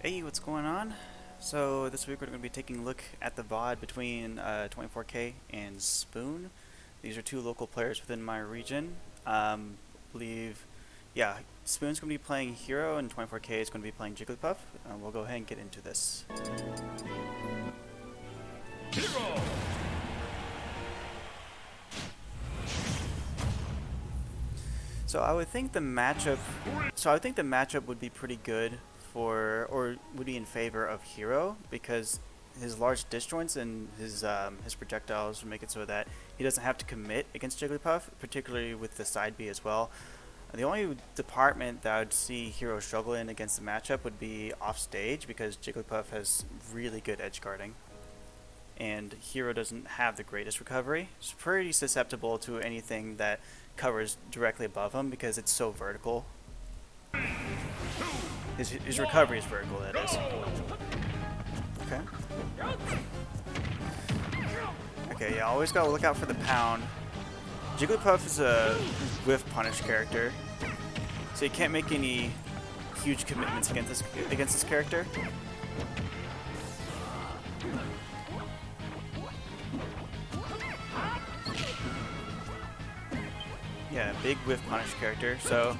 Hey, what's going on? So this week we're going to be taking a look at the VOD between 24K and Spoon. These are two local players within my region. Believe, yeah, Spoon's going to be playing Hero and 24K is going to be playing Jigglypuff. We'll go ahead and get into this. Hero! So I would think the matchup. So I would think the matchup would be pretty good for, or would be in favor of Hero because his large disjoints and his projectiles would make it so that he doesn't have to commit against Jigglypuff, particularly with the side B as well. The only department that I would see Hero struggle in against the matchup would be off stage because Jigglypuff has really good edge guarding. And Hero doesn't have the greatest recovery. It's pretty susceptible to anything that covers directly above him because it's so vertical. His recovery is vertical, that is. Okay. Okay, yeah, always gotta look out for the pound. Jigglypuff is a whiff punish character, so you can't make any huge commitments against this character. Yeah, big whiff punish character, so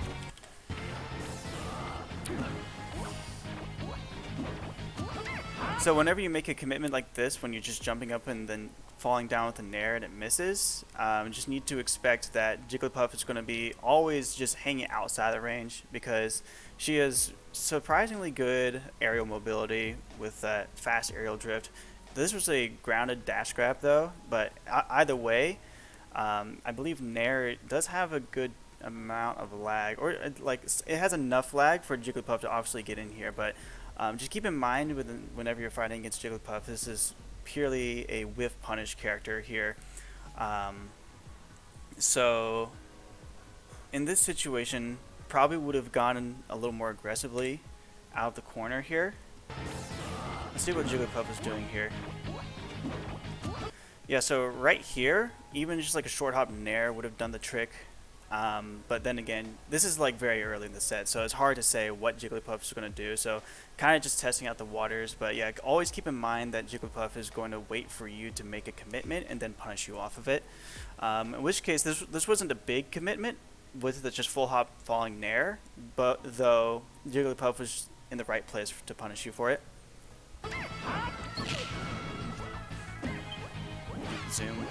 whenever you make a commitment like this, when you're just jumping up and then falling down with a nair and it misses, just need to expect that Jigglypuff is going to be always just hanging outside the range because she has surprisingly good aerial mobility with that fast aerial drift. This was a grounded dash grab though, but either way, I believe Nair does have a good amount of lag, or like it has enough lag for Jigglypuff to obviously get in here, but just keep in mind whenever you're fighting against Jigglypuff, this is purely a whiff punish character here. So in this situation, probably would have gone a little more aggressively out of the corner here. Let's see what Jigglypuff is doing here. Yeah, so right here, even just like a short hop nair would have done the trick. But then again, this is like very early in the set, so it's hard to say what Jigglypuff is going to do. So kind of just testing out the waters. But yeah, always keep in mind that Jigglypuff is going to wait for you to make a commitment and then punish you off of it. In which case, this wasn't a big commitment with the just full hop falling nair, but though Jigglypuff was in the right place to punish you for it. Zoom.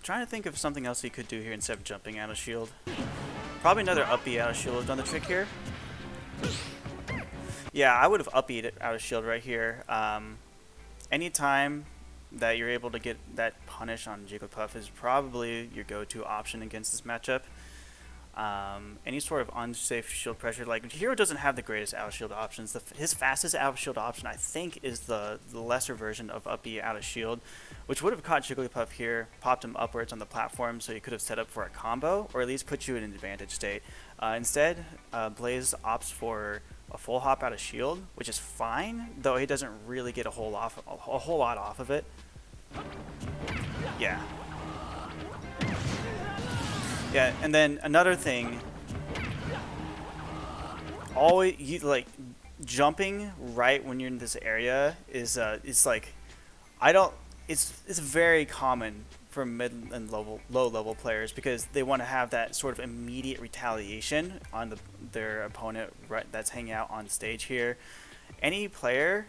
Trying to think of something else he could do here instead of jumping out of shield. Probably another up B out of shield would have done the trick here. Yeah, I would have up B'd it out of shield right here. Anytime that you're able to get that punish on Jigglypuff is probably your go-to option against this matchup. Any sort of unsafe shield pressure, like Hero doesn't have the greatest out of shield options. His fastest out of shield option, I think, is the lesser version of up B out of shield, which would have caught Jigglypuff here, popped him upwards on the platform, so you could have set up for a combo, or at least put you in an advantage state. Instead, Blaze opts for a full hop out of shield, which is fine, though he doesn't really get a whole lot off of it. Yeah. Yeah, and then another thing, always like jumping right when you're in this area is it's like it's very common for mid and low level players because they want to have that sort of immediate retaliation on their opponent that's hanging out on stage here. Any player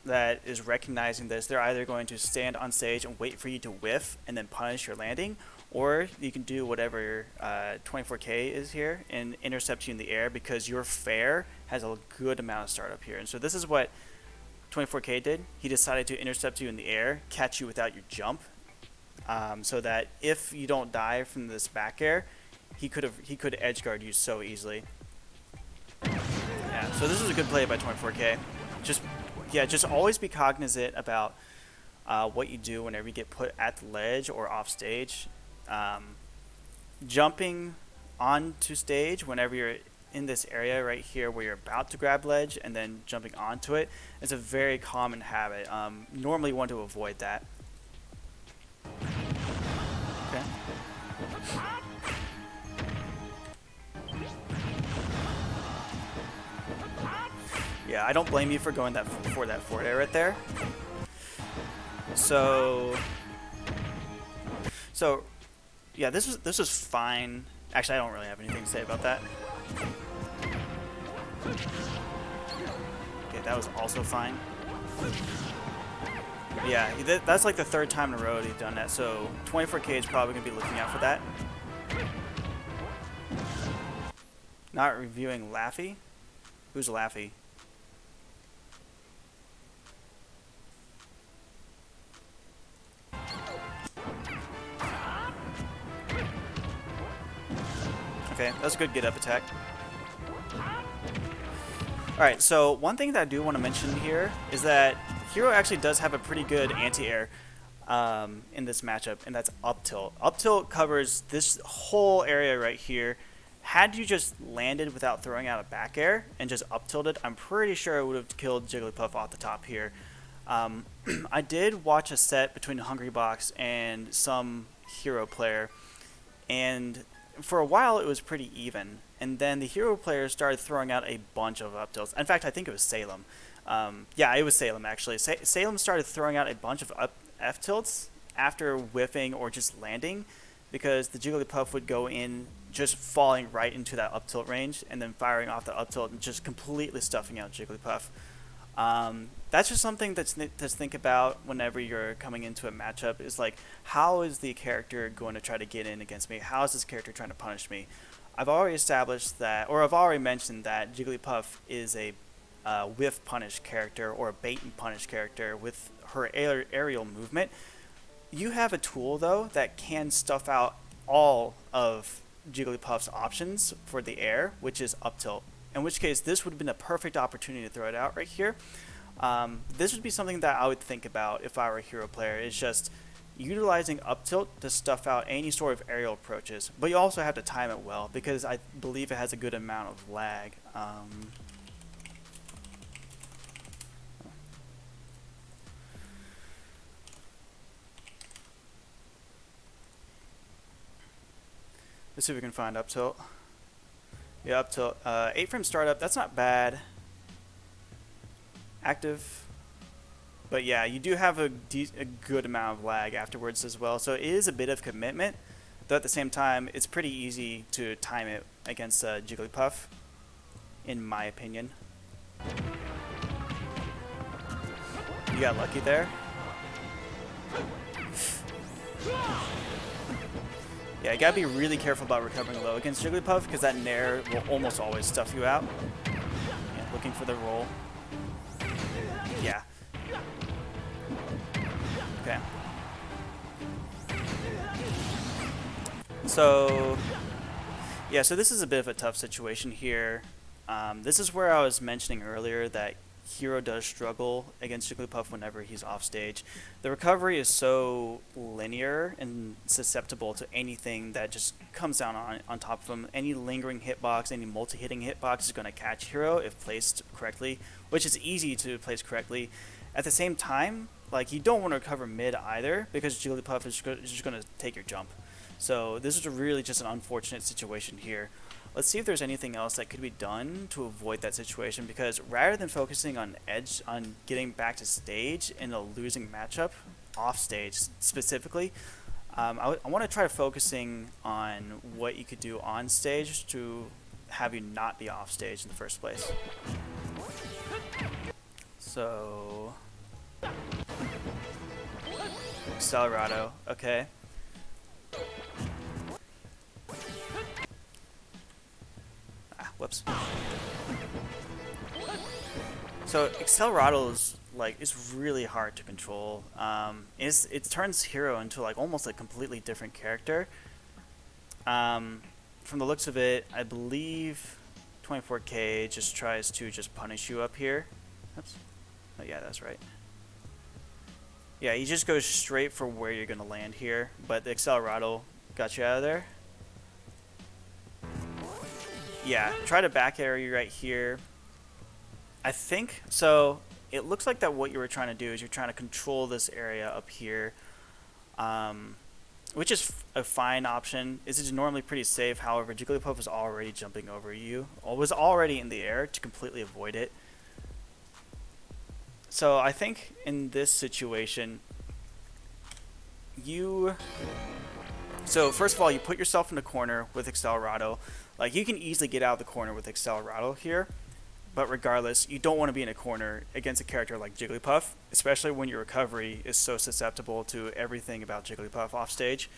that is recognizing this, they're either going to stand on stage and wait for you to whiff and then punish your landing, or you can do whatever 24K is here and intercept you in the air because your fair has a good amount of startup here. And so this is what 24K did. He decided to intercept you in the air, catch you without your jump, so that if you don't die from this back air, he could edge guard you so easily. Yeah, so this is a good play by 24K. Just always be cognizant about what you do whenever you get put at the ledge or off stage. Jumping onto stage whenever you're in this area right here where you're about to grab ledge and then jumping onto it is a very common habit. Normally you want to avoid that. Okay. Yeah, I don't blame you for going for that forward air right there. So yeah, this was fine. Actually, I don't really have anything to say about that. Okay, that was also fine. Yeah, that's like the third time in a row he's done that, so 24K is probably going to be looking out for that. Not reviewing Laffy? Who's Laffy? Okay, that's a good get-up attack. Alright, so one thing that I do want to mention here is that Hero actually does have a pretty good anti-air in this matchup, and that's up tilt. Up tilt covers this whole area right here. Had you just landed without throwing out a back air and just up tilted, I'm pretty sure it would have killed Jigglypuff off the top here. I did watch a set between Hungrybox and some Hero player, and for a while it was pretty even. And then the Hero player started throwing out a bunch of up tilts. In fact, I think it was Salem. Yeah, it was Salem actually. Salem started throwing out a bunch of F tilts after whiffing or just landing, because the Jigglypuff would go in just falling right into that up tilt range and then firing off the up tilt and just completely stuffing out Jigglypuff. That's just something to think about whenever you're coming into a matchup, is like, how is the character going to try to get in against me? How is this character trying to punish me? I've already established that, or I've already mentioned that Jigglypuff is a whiff punish character or a bait and punish character with her aerial movement. You have a tool though that can stuff out all of Jigglypuff's options for the air, which is up tilt. In which case, this would have been a perfect opportunity to throw it out right here. This would be something that I would think about if I were a Hero player, is just utilizing up tilt to stuff out any sort of aerial approaches. But you also have to time it well, because I believe it has a good amount of lag. Let's see if we can find up tilt. Yeah, up tilt. 8-frame startup, that's not bad. Active. But yeah, you do have a good amount of lag afterwards as well. So it is a bit of commitment, though at the same time, it's pretty easy to time it against Jigglypuff, in my opinion. You got lucky there. Yeah, you gotta be really careful about recovering low against Jigglypuff, because that Nair will almost always stuff you out. Yeah, looking for the roll. Yeah. Okay. So, yeah, so this is a bit of a tough situation here. This is where I was mentioning earlier that Hero does struggle against Jigglypuff whenever he's off stage. The recovery is so linear and susceptible to anything that just comes down on top of him. Any lingering hitbox, any multi-hitting hitbox is going to catch Hero if placed correctly, which is easy to place correctly. At the same time, like, you don't want to recover mid either, because Jigglypuff is just going to take your jump. So this is really just an unfortunate situation here. Let's see if there's anything else that could be done to avoid that situation, because rather than focusing on getting back to stage in a losing matchup, off stage specifically, I want to try focusing on what you could do on stage to have you not be off stage in the first place. So, Accelerado, okay. Whoops. So Accelerado is it's really hard to control. It turns Hero into like almost a completely different character. From the looks of it, I believe 24K just tries to just punish you up here. Oops. Oh yeah, that's right. Yeah, he just goes straight for where you're gonna land here, but the Accelerado got you out of there. Yeah, try to back area right here. I think so. It looks like that what you were trying to do is you're trying to control this area up here, um, which is a fine option. This is normally pretty safe. However, Jigglypuff was already jumping over you, or was already in the air to completely avoid it. So I think in this situation, so first of all, you put yourself in the corner with Accelerado. Like, you can easily get out of the corner with Accelerado here, but regardless, you don't want to be in a corner against a character like Jigglypuff, especially when your recovery is so susceptible to everything about Jigglypuff off stage.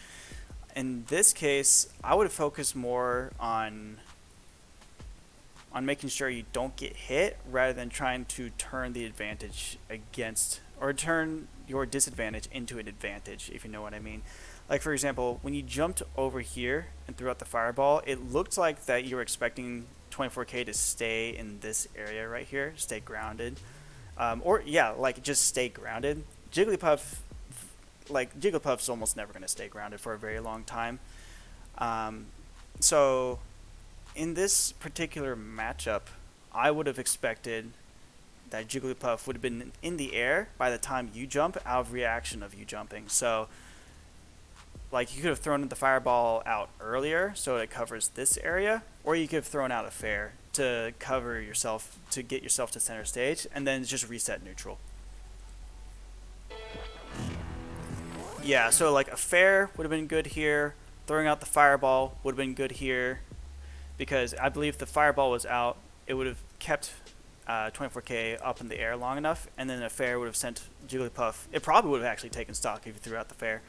In this case, I would focus more on making sure you don't get hit rather than trying to turn the advantage against, or turn your disadvantage into an advantage, if you know what I mean. Like, for example, when you jumped over here and threw out the fireball, it looked like that you were expecting 24K to stay in this area right here, stay grounded. Or, yeah, like, just stay grounded. Jigglypuff's almost never going to stay grounded for a very long time. So, in this particular matchup, I would have expected that Jigglypuff would have been in the air by the time you jump, out of reaction of you jumping. So, like, you could have thrown the fireball out earlier so it covers this area, or you could have thrown out a fair to cover yourself, to get yourself to center stage, and then just reset neutral. Yeah, so like a fair would have been good here, throwing out the fireball would have been good here, because I believe if the fireball was out, it would have kept 24K up in the air long enough, and then a fair would have sent Jigglypuff. It probably would have actually taken stock if you threw out the fair.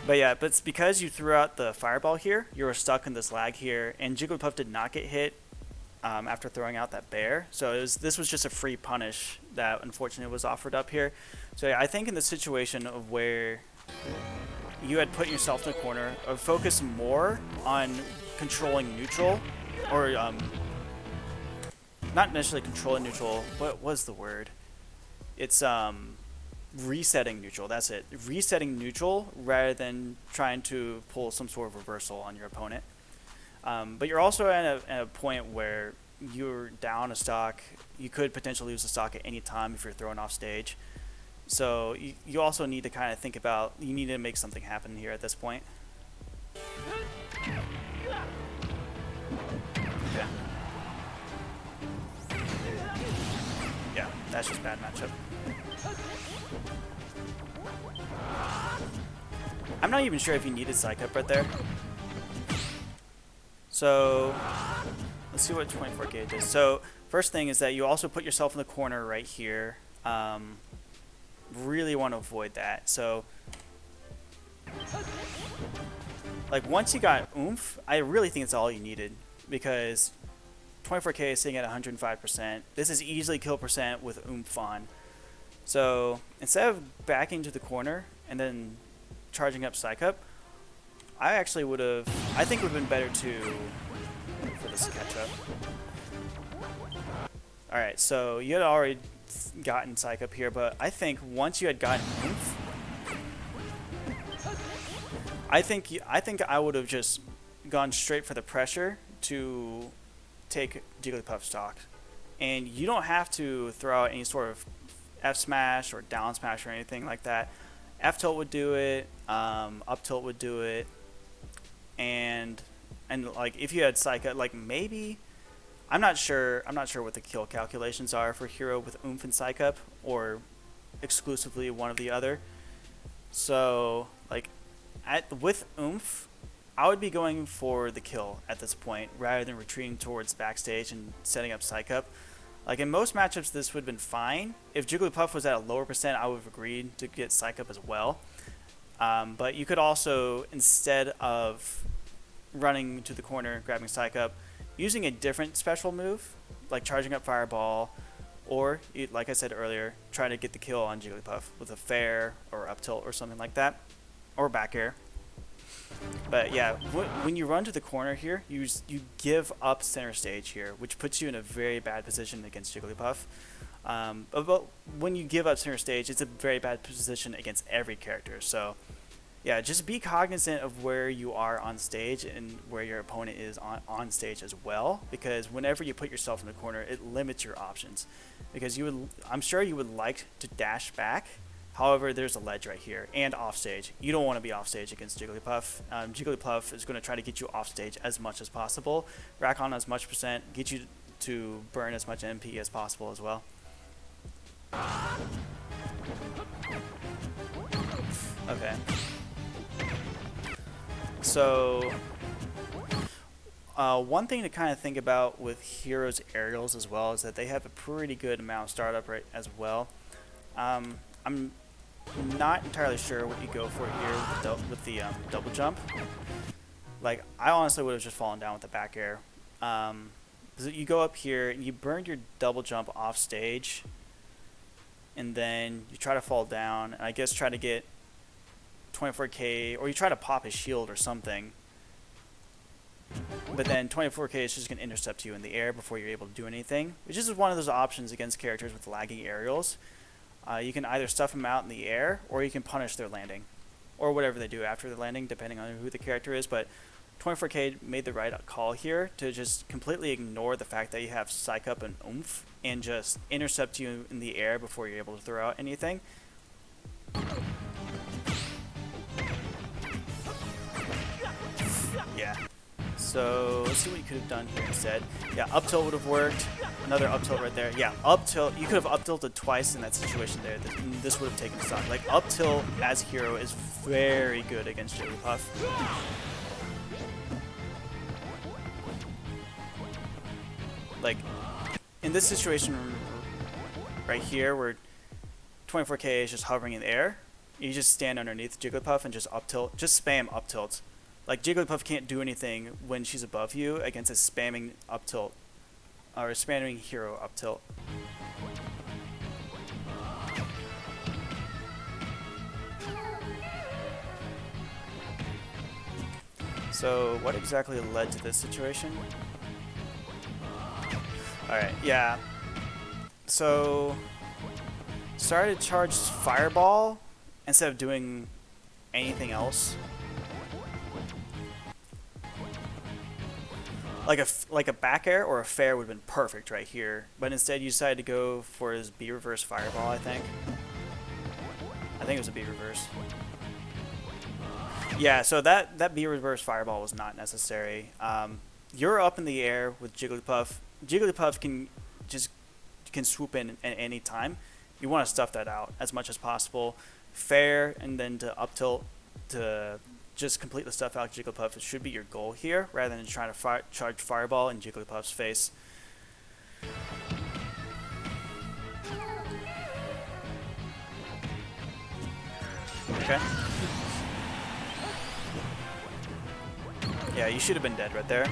But yeah, but it's because you threw out the fireball here, you were stuck in this lag here, and Jigglypuff did not get hit after throwing out that bear. So this was just a free punish that unfortunately was offered up here. So yeah, I think in the situation of where you had put yourself in a corner, I would focus more on controlling neutral, or not necessarily controlling neutral. What was the word? It's resetting neutral. That's it. Resetting neutral rather than trying to pull some sort of reversal on your opponent. But you're also at a point where you're down a stock. You could potentially lose a stock at any time if you're thrown off stage. So you also need to kind of think about, you need to make something happen here at this point. Okay. Yeah, that's just bad matchup. I'm not even sure if he needed Psych Up right there. So let's see what 24K does. So first thing is that you also put yourself in the corner right here. Really want to avoid that. So like once you got Oomph, I really think it's all you needed, because 24K is sitting at 105%. This is easily kill percent with Oomph on. So instead of backing to the corner and then charging up Psych Up, I think it would have been better for this to catch up. Alright, so you had already gotten Psych Up here, but I think once you had gotten Oomph, I think I would have just gone straight for the pressure to take Jigglypuff stock. And you don't have to throw out any sort of F smash or down smash or anything like that. F tilt would do it, up tilt would do it, and like if you had Psych Up, like maybe, I'm not sure what the kill calculations are for Hero with Oomph and Psych Up, or exclusively one or the other. So like with Oomph, I would be going for the kill at this point rather than retreating towards backstage and setting up Psych Up. Like in most matchups, this would have been fine. If Jigglypuff was at a lower percent, I would have agreed to get Psych Up as well. But you could also, instead of running to the corner, grabbing Psych Up, using a different special move, like charging up Fireball, or, like I said earlier, try to get the kill on Jigglypuff with a fair or up tilt or something like that, or back air. But yeah, when you run to the corner here, you give up center stage here, which puts you in a very bad position against Jigglypuff. But when you give up center stage, it's a very bad position against every character. So Yeah, just be cognizant of where you are on stage and where your opponent is on stage as well, because whenever you put yourself in the corner, it limits your options. Because I'm sure you would like to dash back. However, there's a ledge right here and off stage. You don't want to be off stage against Jigglypuff. Jigglypuff is going to try to get you off stage as much as possible, rack on as much percent, get you to burn as much MP as possible as well. Okay. So, one thing to kind of think about with Heroes aerials as well is that they have a pretty good amount of startup rate as well. I'm not entirely sure what you go for here with the double jump. Like, I honestly would have just fallen down with the back air. Because you go up here and you burn your double jump off stage, and then you try to fall down, and I guess try to get 24k, or you try to pop his shield or something. But then 24k is just going to intercept you in the air before you're able to do anything, which is one of those options against characters with lagging aerials. You can either stuff them out in the air, or you can punish their landing, or whatever they do after the landing, depending on who the character is. But 24k made the right call here to just completely ignore the fact that you have Psych Up and Oomph, and just intercept you in the air before you're able to throw out anything. Yeah. So let's see what you could have done here instead. Yeah, up tilt would have worked. Another up tilt right there. Yeah, up tilt. You could have up tilted twice in that situation there. This would have taken stock. Like, up tilt as hero is very good against Jigglypuff. Like, in this situation right here where 24k is just hovering in the air, you just stand underneath Jigglypuff and just up tilt. Just spam up tilts. Like, Jigglypuff can't do anything when she's above you against a spamming up tilt, or a spamming hero up tilt. So what exactly led to this situation? Alright, yeah. So started to charge Fireball instead of doing anything else. Like a back air or a fair would have been perfect right here, but instead you decided to go for his B reverse Fireball. I think it was a B reverse. Yeah, so that B reverse Fireball was not necessary. You're up in the air with Jigglypuff. Jigglypuff can swoop in at any time. You want to stuff that out as much as possible. Fair, and then to up tilt to just complete the stuff out Jigglypuff. It should be your goal here, rather than trying to charge Fireball in Jigglypuff's face. Okay. Yeah, you should have been dead right there.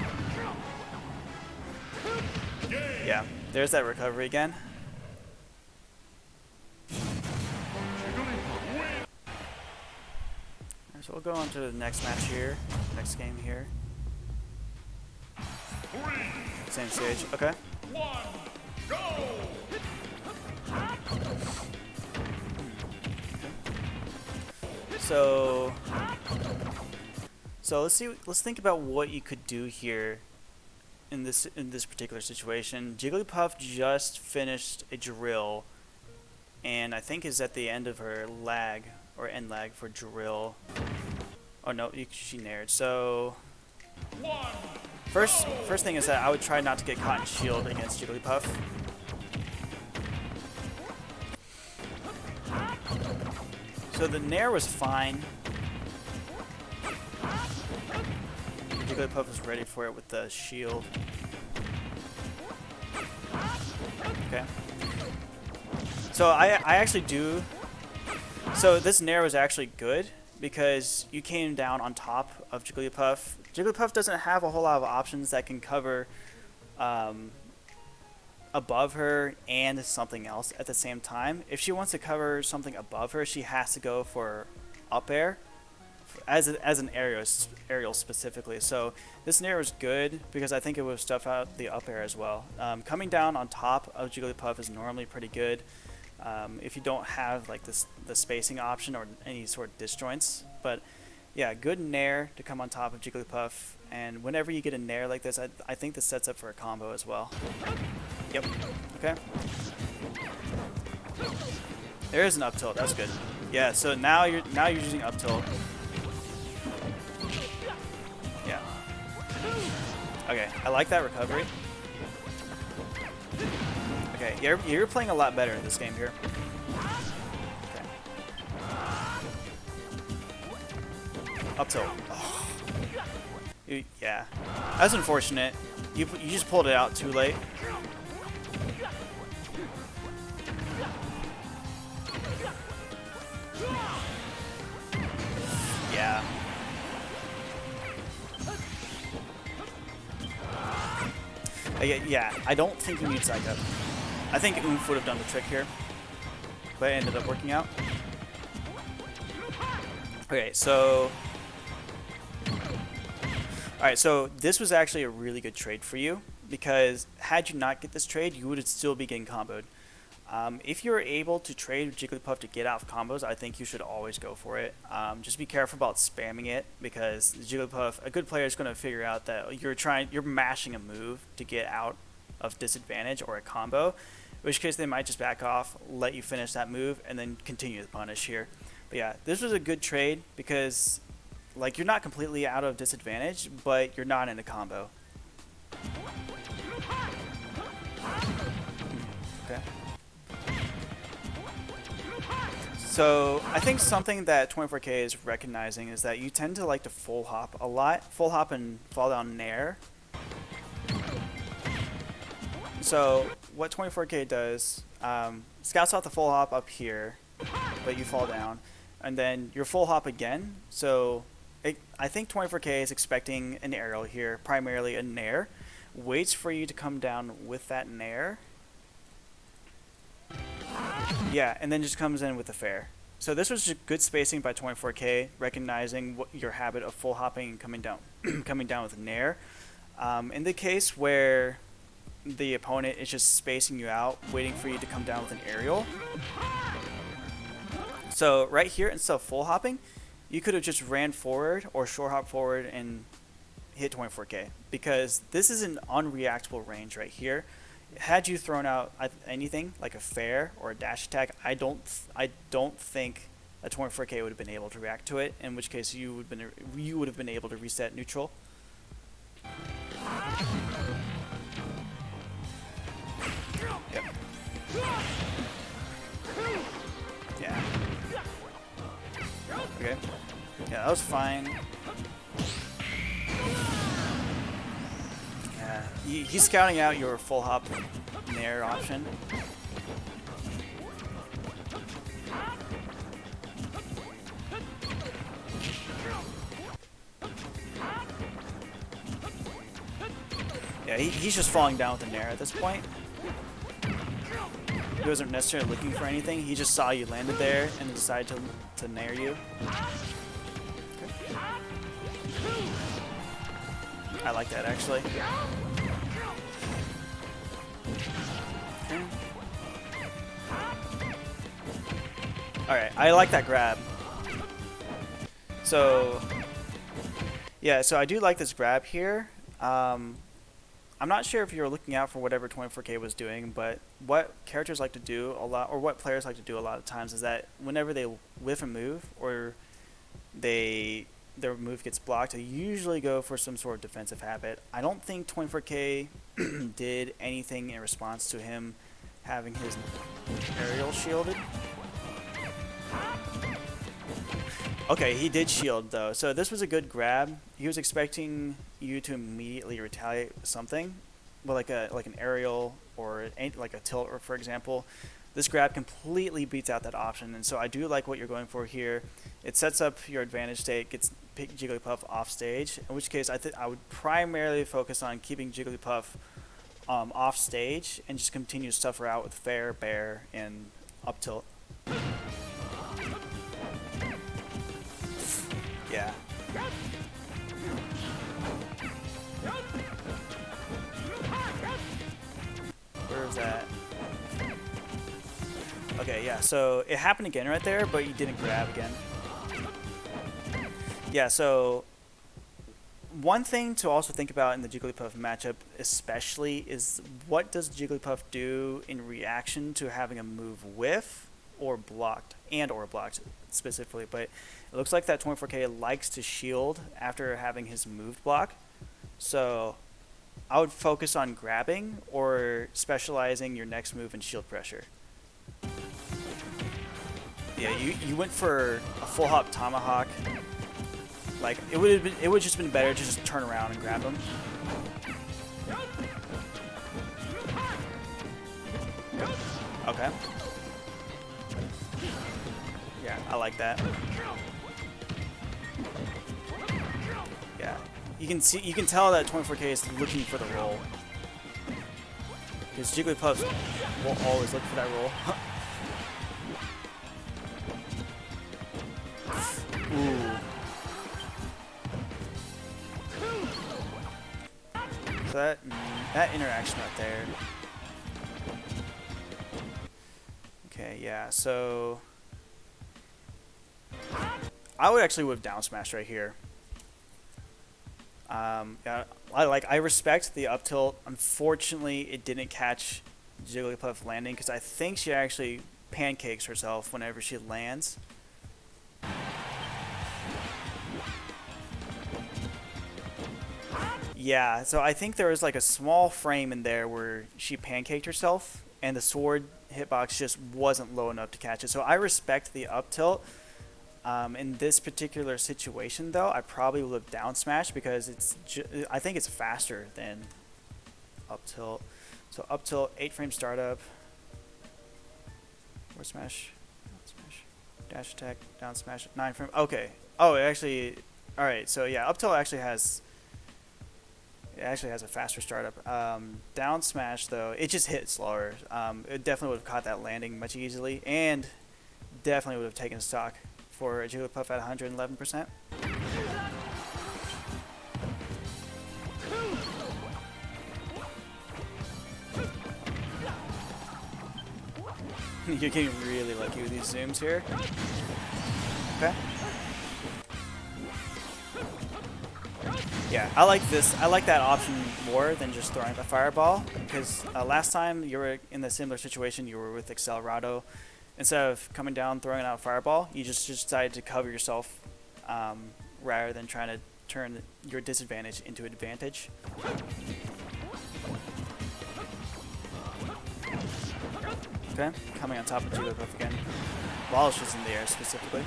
Yeah, there's that recovery again. So we'll go on to the next match here, next game here. Same stage, okay. So let's think about what you could do here in this particular situation. Jigglypuff just finished a drill, and I think is at the end of her lag or end lag for drill. Oh no, she nared. So first thing is that I would try not to get caught in shield against Jigglypuff. So the nair was fine. Jigglypuff was ready for it with the shield. Okay. So I actually do. So this nair was actually good because you came down on top of Jigglypuff. Jigglypuff doesn't have a whole lot of options that can cover above her and something else at the same time. If she wants to cover something above her, she has to go for up air as an aerial specifically. So this nair was good because I think it would stuff out the up air as well. Coming down on top of Jigglypuff is normally pretty good if you don't have like the spacing option or any sort of disjoints. But Yeah, good nair to come on top of Jigglypuff, and whenever you get a nair like this, I think this sets up for a combo as well. Yep. Okay. There is an up tilt. That's good. Yeah. So now you're using up tilt. Yeah. Okay. I like that recovery. Okay. You're playing a lot better in this game here. Up tilt. Oh. Yeah. That's unfortunate. You just pulled it out too late. Yeah. Yeah, I don't think you need Psych Up. I think Oomph would have done the trick here, but it ended up working out. Okay, so... Alright, so this was actually a really good trade for you, because had you not get this trade, you would still be getting comboed. If you're able to trade Jigglypuff to get out of combos, I think you should always go for it. Just be careful about spamming it, because Jigglypuff, a good player is going to figure out that you're mashing a move to get out of disadvantage or a combo, in which case they might just back off, let you finish that move, and then continue the punish here. But yeah, this was a good trade because like you're not completely out of disadvantage, but you're not in a combo. Okay. So I think something that 24K is recognizing is that you tend to like to full hop a lot. Full hop and fall down nair. So what 24K does, scouts out the full hop up here, but you fall down. And then your full hop again. So I think 24K is expecting an aerial here, primarily a nair. Waits for you to come down with that nair. Yeah, and then just comes in with a fair. So this was just good spacing by 24K, recognizing your habit of full hopping and coming down, coming down with a nair. In the case where the opponent is just spacing you out, waiting for you to come down with an aerial. So right here, instead of full hopping, you could have just ran forward or short hop forward and hit 24K, because this is an unreactable range right here. Had you thrown out anything like a fair or a dash attack, I don't think a 24K would have been able to react to it. In which case, you would have been able to reset neutral. Yep. Yeah. Okay. Yeah, that was fine. Yeah, he's scouting out your full hop nair option. Yeah, he's just falling down with the nair at this point. He wasn't necessarily looking for anything. He just saw you landed there and decided to nair you. Okay. I like that actually. Okay. Alright, I like that grab. So, yeah, so I do like this grab here. I'm not sure if you're looking out for whatever 24K was doing, but what characters like to do a lot, or what players like to do a lot of times, is that whenever they whiff a move or their move gets blocked, they usually go for some sort of defensive habit. I don't think 24K did anything in response to him having his aerial shielded. Okay, he did shield though, so this was a good grab. He was expecting you to immediately retaliate with something, well, like an aerial or like a tilt, or for example. This grab completely beats out that option, and so I do like what you're going for here. It sets up your advantage state, gets Jigglypuff off stage, in which case I would primarily focus on keeping Jigglypuff off stage and just continue to suffer out with fair, bear, and up tilt. Yeah. Where is that? Okay, yeah, so it happened again right there, but you didn't grab again. Yeah, so one thing to also think about in the Jigglypuff matchup especially is what does Jigglypuff do in reaction to having a move whiff or blocked specifically, but it looks like that 24K likes to shield after having his moved block. So I would focus on grabbing or specializing your next move in shield pressure. Yeah, you went for a full hop tomahawk. Like it would just been better to just turn around and grab him. Okay. Yeah, I like that. Yeah, you can tell that 24K is looking for the roll because Jigglypuff will always look for that roll. Ooh. So that interaction right there. Okay, yeah. So I would actually whip down smash right here. Yeah, I respect the up tilt. Unfortunately, it didn't catch Jigglypuff landing because I think she actually pancakes herself whenever she lands. Yeah, so I think there was like a small frame in there where she pancaked herself and the sword hitbox just wasn't low enough to catch it. So I respect the up tilt. In this particular situation, though, I probably would have down smash because I think it's faster than up tilt. So up tilt, 8-frame startup, forward smash, down smash, dash attack, down smash, 9-frame. Okay. Oh, it actually. All right. So yeah, up tilt actually has. It actually has a faster startup. Down smash though, it just hit slower. It definitely would have caught that landing much easily, and definitely would have taken stock for a Jigglypuff at 111%. You're getting really lucky with these zooms here. Okay. Yeah, I like this. I like that option more than just throwing the fireball because last time you were in a similar situation, you were with XXIVk. Instead of coming down throwing out a fireball, you just decided to cover yourself rather than trying to turn your disadvantage into advantage. Okay, coming on top of Jigglypuff again. While she's in the air specifically.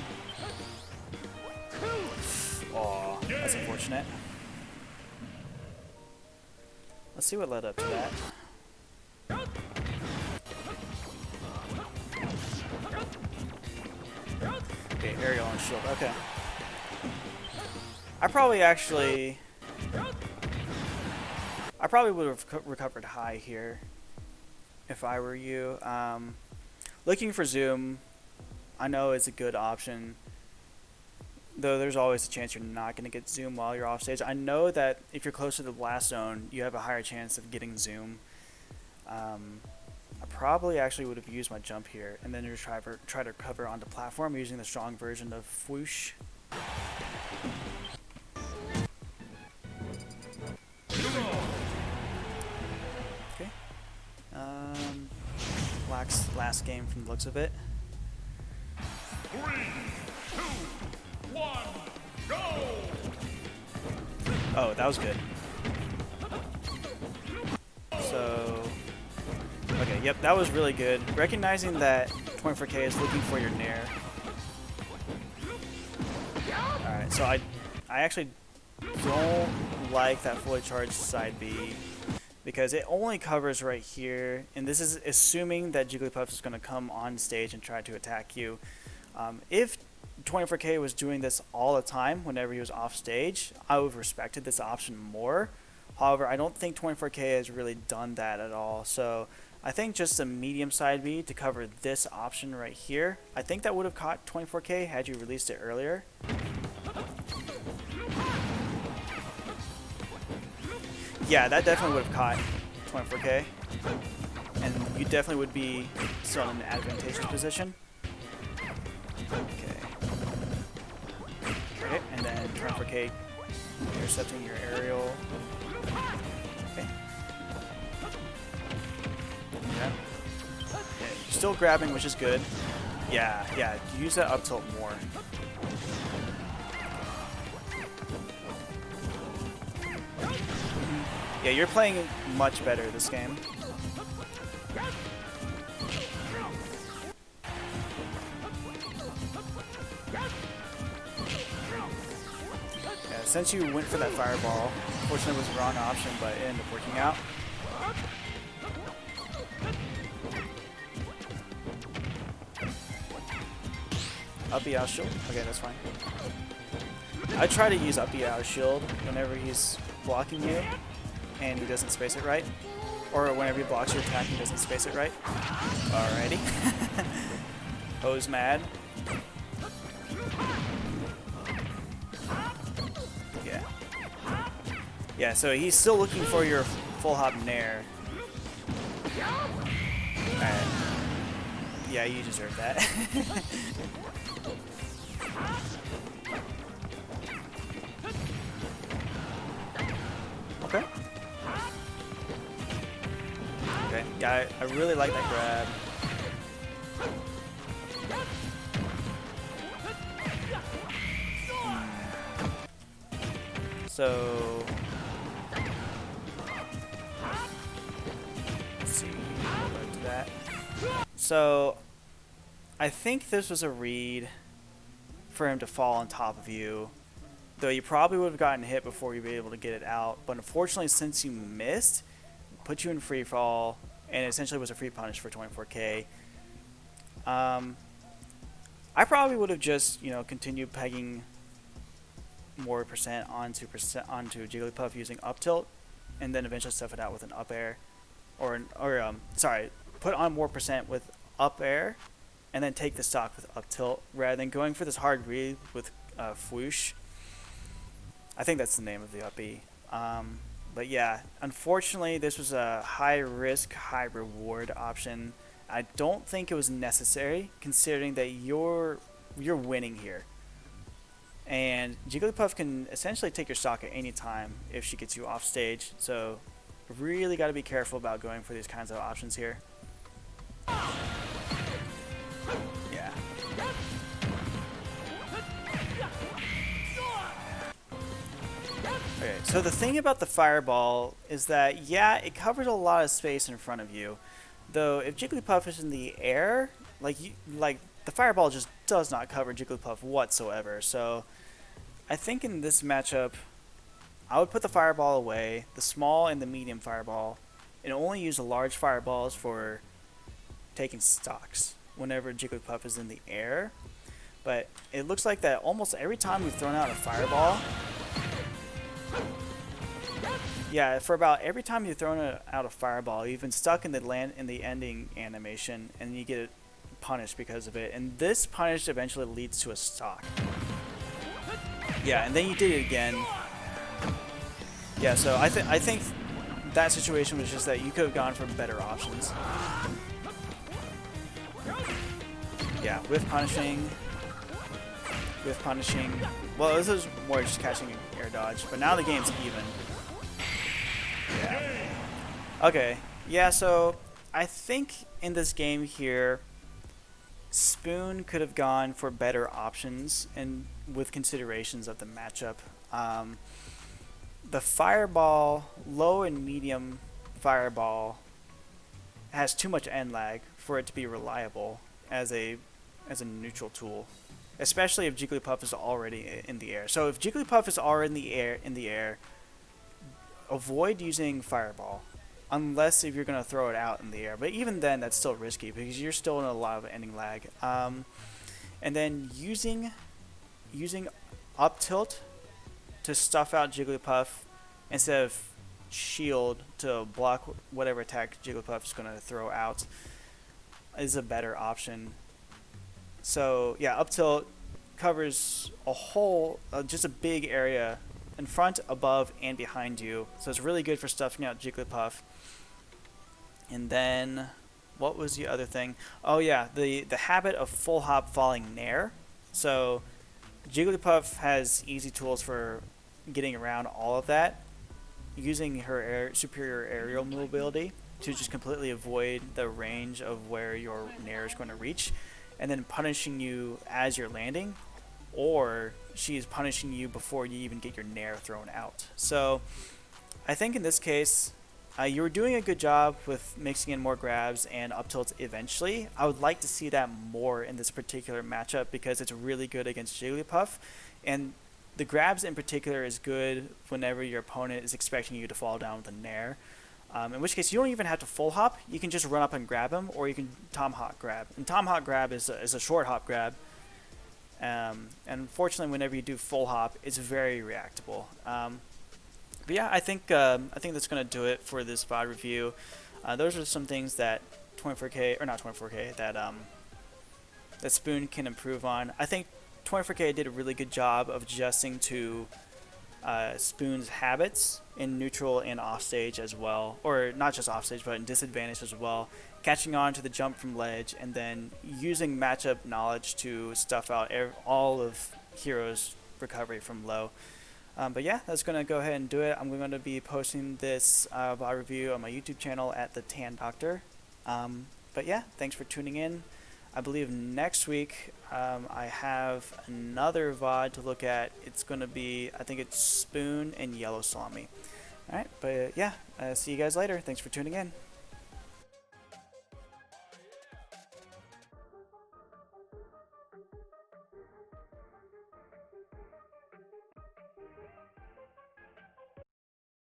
Aw, that's unfortunate. Let's see what led up to that. Okay, aerial and shield. Okay. I probably would have recovered high here if I were you. Looking for zoom, I know it's a good option, though there's always a chance you're not going to get zoom while you're off stage. I know that if you're close to the blast zone, you have a higher chance of getting zoom. I probably actually would have used my jump here and then just try to recover onto platform using the strong version of whoosh. Okay. Black's last game from the looks of it. 3, 2, 1, go! Oh, that was good. So, okay, yep, that was really good. Recognizing that 24K is looking for your nair. Alright, so I actually don't like that fully charged side B because it only covers right here, and this is assuming that Jigglypuff is going to come on stage and try to attack you. If 24K was doing this all the time whenever he was off stage, I would have respected this option more. However, I don't think 24K has really done that at all. So I think just a medium side B to cover this option right here. I think that would have caught 24K had you released it earlier. Yeah, that definitely would have caught 24K. And you definitely would be still in an advantageous position. Okay. Okay, and then turn Okay, intercepting your aerial. Okay. Yeah. You're still grabbing, which is good. Yeah, use that up tilt more. Yeah, you're playing much better this game. Yeah, since you went for that fireball, unfortunately it was the wrong option, but it ended up working out. Up B out shield? Okay, that's fine. I try to use up B out shield whenever he's blocking you and he doesn't space it right. Or whenever he blocks your attack and doesn't space it right. Alrighty. O's mad. Yeah. Yeah, so he's still looking for your full hop nair. Alright. Yeah, you deserve that. Okay. Okay. Yeah, I really like that grab. So let's see. Go to that. So I think this was a read for him to fall on top of you. Though you probably would have gotten hit before you'd be able to get it out. But unfortunately, since you missed, it put you in free fall, and it essentially was a free punish for 24K. I probably would have just, continued pegging more percent onto Jigglypuff using up tilt, and then eventually stuff it out with an up air, put on more percent with up air, and then take the stock with up tilt rather than going for this hard read with Fwoosh. I think that's the name of the up B. But yeah, unfortunately, this was a high risk, high reward option. I don't think it was necessary, considering that you're winning here. And Jigglypuff can essentially take your stock at any time if she gets you off stage. So really got to be careful about going for these kinds of options here. Yeah. Okay, so the thing about the fireball is that, yeah, it covers a lot of space in front of you. Though if Jigglypuff is in the air, like the fireball just does not cover Jigglypuff whatsoever. So I think in this matchup, I would put the fireball away, the small and the medium fireball, and only use the large fireballs for taking stocks whenever Jigglypuff is in the air. But it looks like that almost every time we've thrown out a fireball, yeah, for about every time you've thrown out a fireball, you've been stuck in the ending animation, and you get punished because of it. And this punish eventually leads to a stock. Yeah, and then you did it again. Yeah, so I think that situation was just that you could have gone for better options. Yeah, with punishing. Well, this is more just catching air dodge, but now the game's even. Yeah. Okay. Yeah, so I think in this game here, Spoon could have gone for better options and with considerations of the matchup. The fireball, low and medium fireball, has too much end lag for it to be reliable as a neutral tool, especially if Jigglypuff is already in the air. So if Jigglypuff is already in the air, avoid using fireball unless if you're going to throw it out in the air. But even then, that's still risky because you're still in a lot of ending lag. And then using up tilt to stuff out Jigglypuff instead of shield to block whatever attack Jigglypuff is going to throw out is a better option. So yeah, up tilt covers a whole, just a big area in front, above, and behind you. So it's really good for stuffing out Jigglypuff. And then, what was the other thing? Oh yeah, the habit of full hop falling nair. So Jigglypuff has easy tools for getting around all of that, using her superior aerial mobility to just completely avoid the range of where your Nair is going to reach, and then punishing you as you're landing, or she's punishing you before you even get your Nair thrown out. So I think in this case, you were doing a good job with mixing in more grabs and up tilts eventually. I would like to see that more in this particular matchup because it's really good against Jigglypuff, and the grabs in particular is good whenever your opponent is expecting you to fall down with a Nair. In which case, you don't even have to full hop. You can just run up and grab him, or you can Tomahawk grab. And Tomahawk grab is a short hop grab. And unfortunately, whenever you do full hop, it's very reactable. But yeah, I think that's gonna do it for this VOD review. Those are some things that 24K or not 24K that Spoon can improve on. I think 24K did a really good job of adjusting to Spoon's habits in neutral and offstage as well, or not just offstage, but in disadvantage as well. Catching on to the jump from ledge, and then using matchup knowledge to stuff out all of Hero's recovery from low. But yeah, that's going to go ahead and do it. I'm going to be posting this VOD review on my YouTube channel at the Tan Doctor. But yeah, thanks for tuning in. I believe next week I have another VOD to look at. It's going to be, I think it's Spoon and Yellow Salami. Alright, but yeah, see you guys later. Thanks for tuning in.